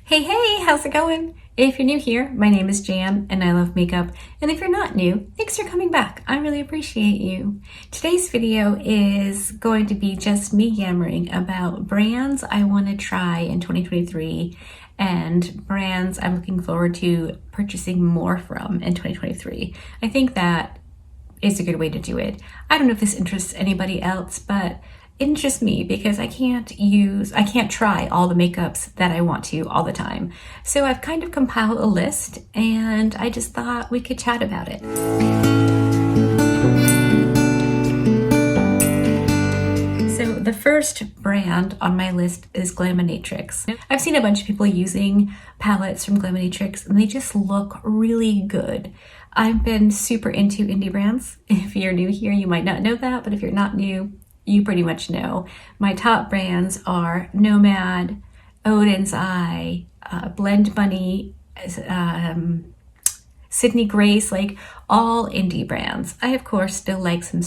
Hey, how's it going? If you're new here, my name is Jan and I love makeup. And if you're not new, thanks for coming back. I really appreciate you. Today's video is going to be just me yammering about brands I want to try in 2023 and brands I'm looking forward to purchasing more from in 2023. I think that is a good way to do it. I don't know if this interests anybody else, but it interests me because I can't try all the makeups that I want to all the time. So I've kind of compiled a list and I just thought we could chat about it. So the first brand on my list is Glaminatrix. I've seen a bunch of people using palettes from Glaminatrix and they just look really good. I've been super into indie brands. If you're new here, you might not know that, but if you're not new, you pretty much know. My top brands are Nomad, Odin's Eye, Blend Bunny, Sydney Grace, like all indie brands. I, of course, still like some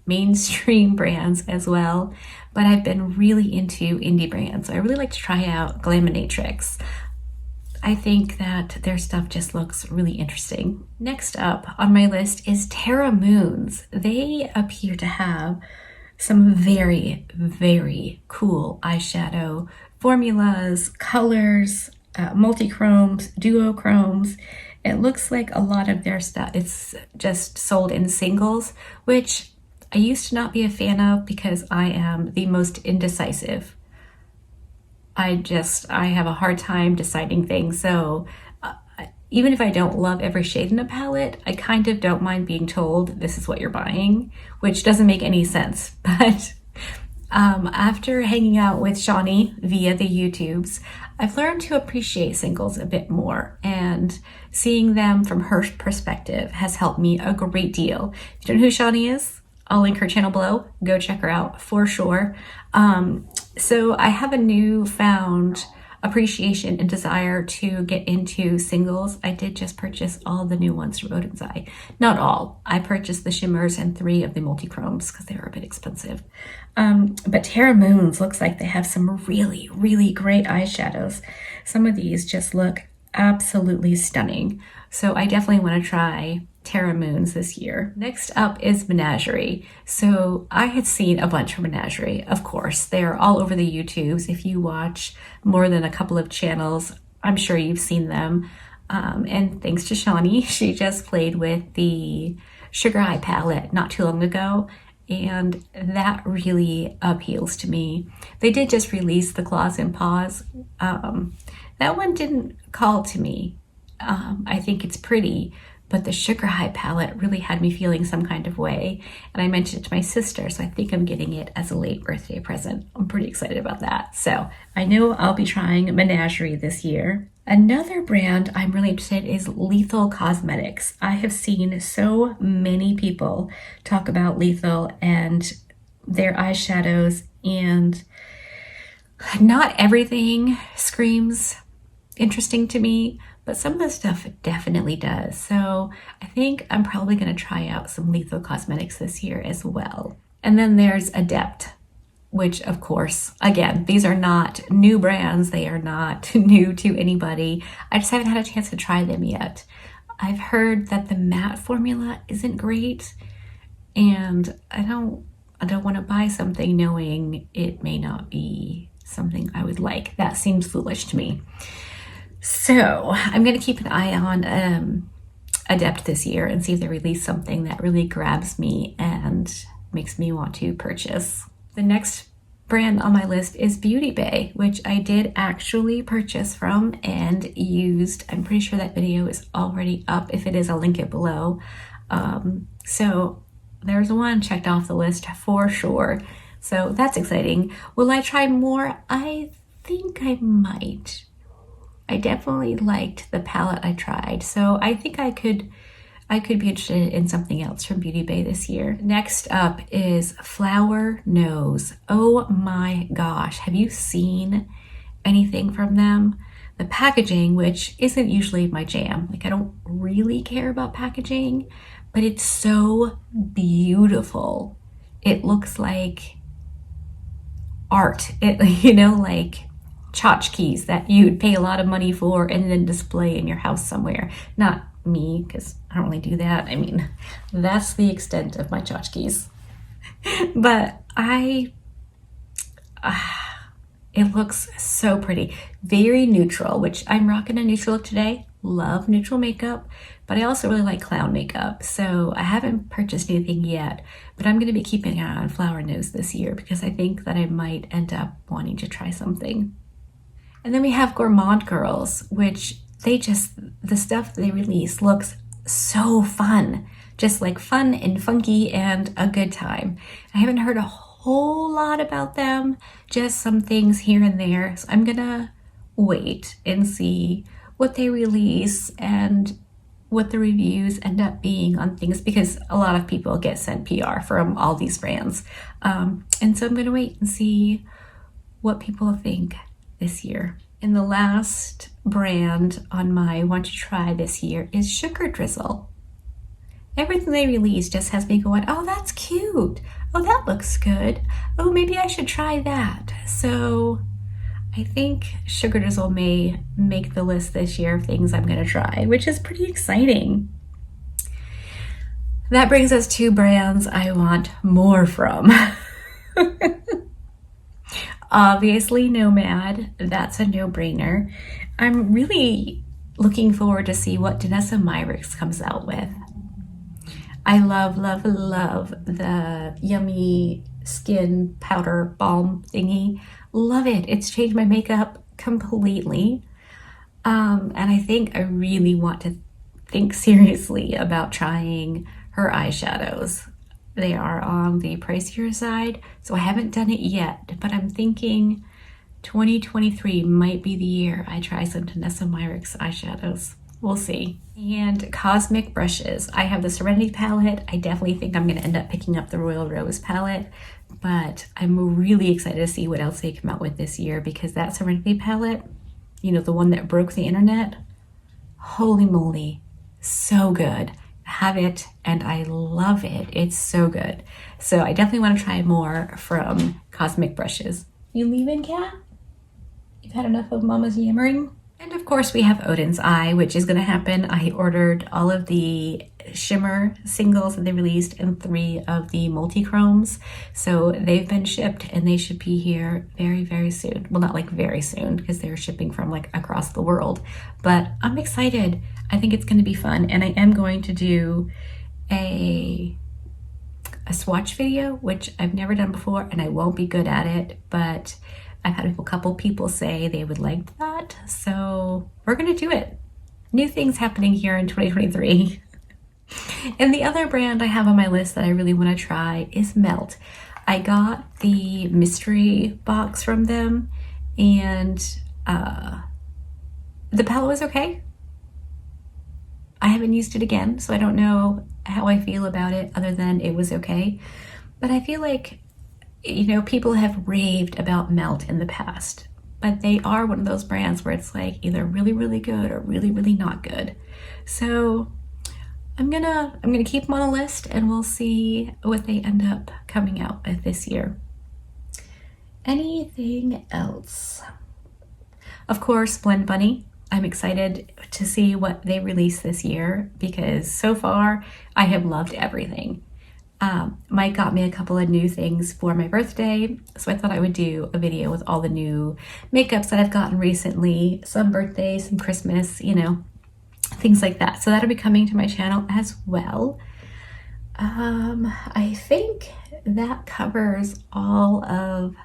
mainstream brands as well, but I've been really into indie brands. I really like to try out Glaminatrix. I think that their stuff just looks really interesting. Next up on my list is Terra Moons. They appear to have some very, very cool eyeshadow formulas, colors, multi-chromes, duochromes. It looks like a lot of their stuff, it's just sold in singles, which I used to not be a fan of because I am the most indecisive. I have a hard time deciding things. So even if I don't love every shade in a palette, I kind of don't mind being told this is what you're buying, which doesn't make any sense. But after hanging out with Shani via the YouTubes, I've learned to appreciate singles a bit more, and seeing them from her perspective has helped me a great deal. If you don't know who Shani is, I'll link her channel below. Go check her out for sure. So I have a newfound appreciation and desire to get into singles. I did just purchase all the new ones from Odin's Eye. Not all. I purchased the shimmers and 3 of the multi-chromes because they were a bit expensive. But Terra Moons looks like they have some really, really great eyeshadows. Some of these just look absolutely stunning. So I definitely want to try Terra Moons this year. Next up is Menagerie. So I had seen a bunch from Menagerie, of course. They're all over the YouTubes. If you watch more than a couple of channels, I'm sure you've seen them. And thanks to Shani, she just played with the Sugar High palette not too long ago, and that really appeals to me. They did just release the Claws and Paws. That one didn't call to me. I think it's pretty, but the Sugar High palette really had me feeling some kind of way. And I mentioned it to my sister, so I think I'm getting it as a late birthday present. I'm pretty excited about that. So I know I'll be trying Menagerie this year. Another brand I'm really interested in is Lethal Cosmetics. I have seen so many people talk about Lethal and their eyeshadows, and not everything screams interesting to me, but some of the stuff definitely does. So I think I'm probably going to try out some Lethal Cosmetics this year as well. And then there's Adept, which of course, again, these are not new brands. They are not new to anybody. I just haven't had a chance to try them yet. I've heard that the matte formula isn't great, and I don't want to buy something knowing it may not be something I would like. That seems foolish to me. So I'm going to keep an eye on Adept this year and see if they release something that really grabs me and makes me want to purchase. The next brand on my list is Beauty Bay, which I did actually purchase from and used. I'm pretty sure that video is already up. If it is, I'll link it below. So there's one checked off the list for sure. So that's exciting. Will I try more? I think I might. I definitely liked the palette I tried, so I think I could be interested in something else from Beauty Bay this year. Next up is Flower Nose. Oh my gosh, have you seen anything from them? The packaging, which isn't usually my jam, like I don't really care about packaging, but it's so beautiful. It looks like art. Like tchotchkes that you'd pay a lot of money for and then display in your house somewhere. Not me, because I don't really do that. I mean, that's the extent of my tchotchkes. But it looks so pretty. Very neutral, which I'm rocking a neutral look today. Love neutral makeup, but I also really like clown makeup. So I haven't purchased anything yet, but I'm going to be keeping an eye on Flower Nose this year because I think that I might end up wanting to try something. And then we have Gourmand Girls, which the stuff they release looks so fun. Just like fun and funky and a good time. I haven't heard a whole lot about them, just some things here and there. So I'm gonna wait and see what they release and what the reviews end up being on things, because a lot of people get sent PR from all these brands. And so I'm gonna wait and see what people think this year. And the last brand on my want to try this year is Sugar Drizzle. Everything they release just has me going, oh, that's cute. Oh, that looks good. Oh, maybe I should try that. So I think Sugar Drizzle may make the list this year of things I'm gonna try, which is pretty exciting. That brings us to brands I want more from. Obviously Nomad, that's a no-brainer. I'm really looking forward to see what Danessa Myricks comes out with. I love, love, love the yummy skin powder balm thingy. Love it. It's changed my makeup completely. And I think I really want to think seriously about trying her eyeshadows. They are on the pricier side, so I haven't done it yet, but I'm thinking 2023 might be the year I try some Danessa Myricks eyeshadows. We'll see. And Cosmic brushes. I have the Serenity palette. I definitely think I'm gonna end up picking up the Royal Rose palette, but I'm really excited to see what else they come out with this year, because that Serenity palette, you know, the one that broke the internet, holy moly, so good. Have it and I love it. It's so good. So I definitely want to try more from Cosmic brushes. You leaving, cat? You've had enough of Mama's yammering? And of course we have Odin's Eye, which is going to happen. I ordered all of the shimmer singles that they released and 3 of the multi-chromes. So they've been shipped and they should be here very, very soon. Well, not like very soon because they're shipping from like across the world, but I'm excited. I think it's going to be fun, and I am going to do a swatch video, which I've never done before, and I won't be good at it, but I've had a couple people say they would like that, so we're going to do it. New things happening here in 2023. And the other brand I have on my list that I really want to try is Melt. I got the mystery box from them, and the palette was okay. I haven't used it again, so I don't know how I feel about it other than it was okay. But I feel like, you know, people have raved about Melt in the past, but they are one of those brands where it's like either really, really good or really, really not good. So I'm gonna keep them on a list, and we'll see what they end up coming out with this year. Anything else? Of course, Blend Bunny. I'm excited to see what they release this year because so far I have loved everything. Mike got me a couple of new things for my birthday, so I thought I would do a video with all the new makeups that I've gotten recently, some birthdays, some Christmas, you know, things like that. So that'll be coming to my channel as well. I think that covers all of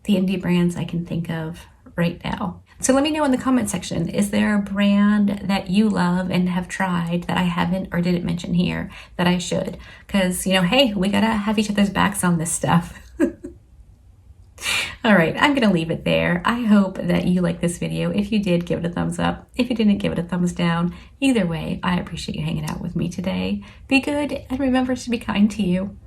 the indie brands I can think of right now. So let me know in the comment section, is there a brand that you love and have tried that I haven't or didn't mention here that I should? Because, you know, hey, we gotta have each other's backs on this stuff. All right, I'm gonna leave it there. I hope that you liked this video. If you did, give it a thumbs up. If you didn't, give it a thumbs down. Either way, I appreciate you hanging out with me today. Be good and remember to be kind to you.